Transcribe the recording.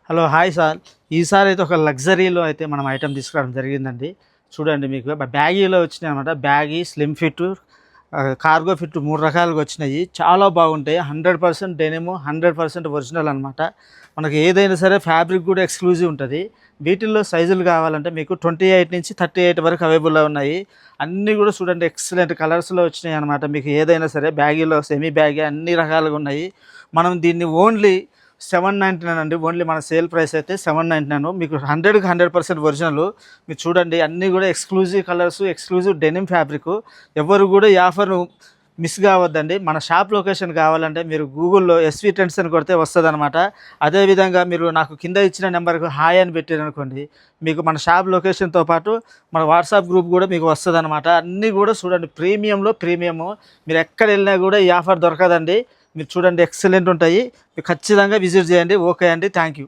Hello hi sir. ఈసారి అయితే ఒక లగ్జరీలో అయితే మనం ఐటెం తీసుకురావడం జరిగిందండి. చూడండి మీకు బ్యాగీలో వచ్చినాయి అనమాట. Baggy, slim fit, cargo fit 3 రకాలుగా వచ్చినాయి. చాలా బాగుంటాయి. 100% డెనిమ్, 100% ఒరిజినల్ అనమాట. మనకి ఏదైనా సరే ఫ్యాబ్రిక్ కూడా ఎక్స్క్లూజివ్ ఉంటుంది. వీటిల్లో సైజులు కావాలంటే మీకు 28 నుంచి 38 వరకు అవైలబుల్లో ఉన్నాయి. అన్నీ కూడా చూడండి ఎక్సలెంట్ కలర్స్లో వచ్చినాయి అనమాట. మీకు ఏదైనా సరే బ్యాగీలో సెమీ బ్యాగీ అన్ని రకాలుగా ఉన్నాయి. మనం దీన్ని ఓన్లీ 799 అండి. ఓన్లీ మన సేల్ ప్రైస్ అయితే 799. మీకు 100కి 100% ఒరిజినల్. మీరు చూడండి అన్నీ కూడా exclusive colours, exclusive denim fabric. ఎవరు కూడా ఈ ఆఫర్ను మిస్ కావద్దండి. మన షాప్ లొకేషన్ కావాలంటే మీరు గూగుల్లో ఎస్వి ట్రెండ్స్ అని కొడితే వస్తుంది అనమాట. అదేవిధంగా మీరు నాకు కింద ఇచ్చిన నెంబర్కు హాయ్ అని పెట్టారనుకోండి, మీకు మన షాప్ లొకేషన్తో పాటు మన వాట్సాప్ గ్రూప్ కూడా మీకు వస్తుంది అనమాట. అన్నీ కూడా చూడండి ప్రీమియంలో ప్రీమియము. మీరు ఎక్కడ వెళ్ళినా కూడా ఈ ఆఫర్ దొరకదండి. మీరు చూడండి ఎక్సలెంట్ ఉంటాయి. మీరు ఖచ్చితంగా విజిట్ చేయండి. ఓకే అండి, థ్యాంక్ యూ.